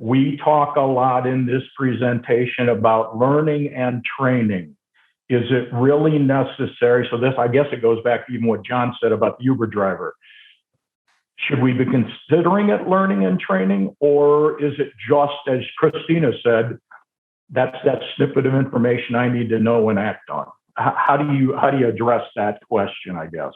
we talk a lot in this presentation about learning and training. Is it really necessary? So this, I guess it goes back to even what John said about the Uber driver. Should we be considering it learning and training, or is it just, as Christina said, that's that snippet of information I need to know and act on? How do you address that question, I guess?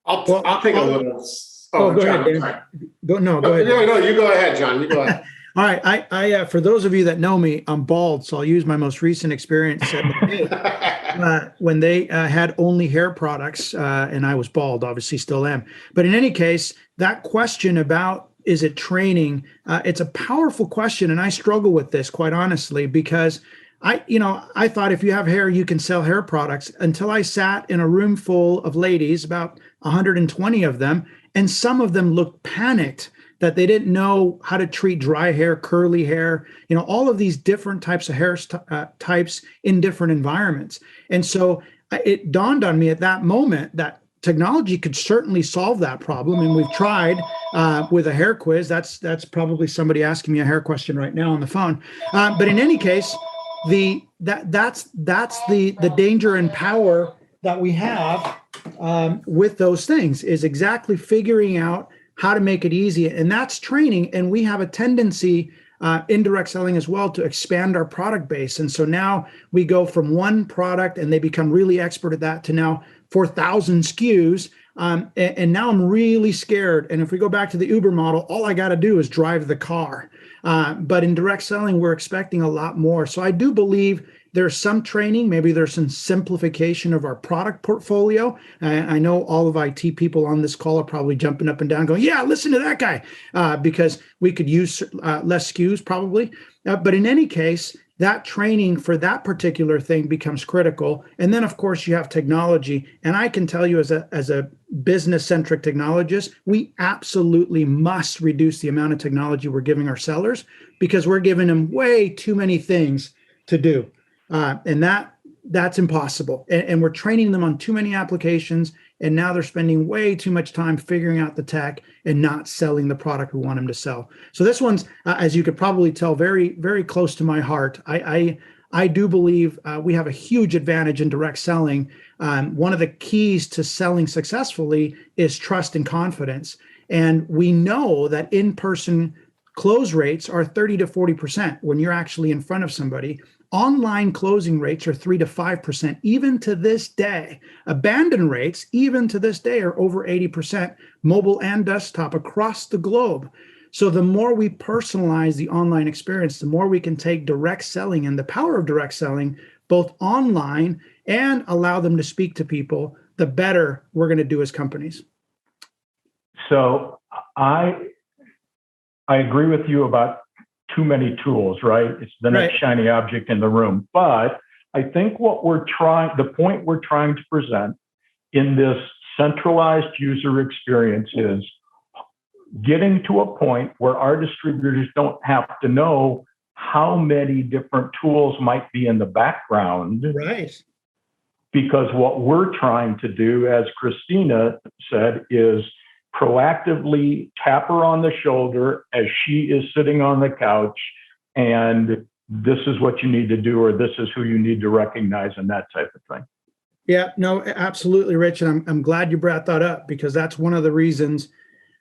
I'll take a little. Go John, ahead, Dan. Go ahead. No, you go ahead, John. You go ahead. All right. I for those of you that know me, I'm bald, so I'll use my most recent experience. When they had only hair products, and I was bald, obviously still am. But in any case, that question about is it training? It's a powerful question, and I struggle with this quite honestly because I thought if you have hair, you can sell hair products until I sat in a room full of ladies, about 120 of them, and some of them looked panicked that they didn't know how to treat dry hair, curly hair, all of these different types of hair types in different environments. And so it dawned on me at that moment that technology could certainly solve that problem. And we've tried with a hair quiz. That's probably somebody asking me a hair question right now on the phone. But in any case, that's the danger and power that we have with those things is exactly figuring out how to make it easy. And that's training. And we have a tendency in direct selling as well to expand our product base. And so now we go from one product and they become really expert at that to now 4,000 SKUs. And now I'm really scared. And if we go back to the Uber model, all I got to do is drive the car. But in direct selling, we're expecting a lot more. So I do believe there's some training, maybe there's some simplification of our product portfolio. I know all of IT people on this call are probably jumping up and down going, yeah, listen to that guy, because we could use less SKUs probably. But in any case, that training for that particular thing becomes critical. And then, of course, you have technology. And I can tell you as a business-centric technologist, we absolutely must reduce the amount of technology we're giving our sellers because we're giving them way too many things to do. And that's impossible. And we're training them on too many applications. And now they're spending way too much time figuring out the tech and not selling the product we want them to sell. So this one's, as you could probably tell, very, very close to my heart. I do believe we have a huge advantage in direct selling. One of the keys to selling successfully is trust and confidence. And we know that in-person close rates are 30 to 40% when you're actually in front of somebody. Online closing rates are 3 to 5%, even to this day. Abandon rates, even to this day, are over 80%, mobile and desktop across the globe. So the more we personalize the online experience, the more we can take direct selling and the power of direct selling, both online and allow them to speak to people, the better we're going to do as companies. So I agree with you about too many tools, right? It's the next shiny object in the room. But I think the point we're trying to present in this centralized user experience is getting to a point where our distributors don't have to know how many different tools might be in the background. Right. Because what we're trying to do, as Christina said, is proactively tap her on the shoulder as she is sitting on the couch, and this is what you need to do, or this is who you need to recognize, and that type of thing. Yeah, no, absolutely, Rich. And I'm glad you brought that up because that's one of the reasons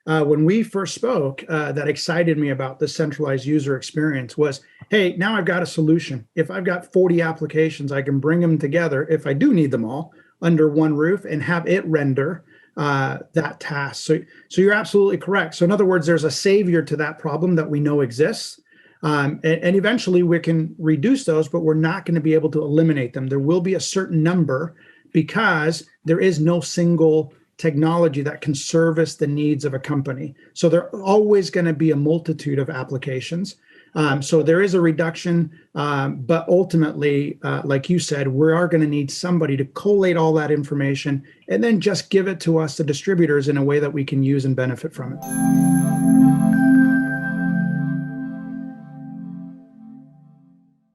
when we first spoke that excited me about the centralized user experience was, hey, now I've got a solution. If I've got 40 applications, I can bring them together if I do need them all under one roof and have it render that task. So you're absolutely correct. So in other words, there's a savior to that problem that we know exists. And eventually we can reduce those, but we're not going to be able to eliminate them. There will be a certain number because there is no single technology that can service the needs of a company. So there are always going to be a multitude of applications. So there is a reduction, but ultimately, like you said, we are going to need somebody to collate all that information and then just give it to us, the distributors, in a way that we can use and benefit from it.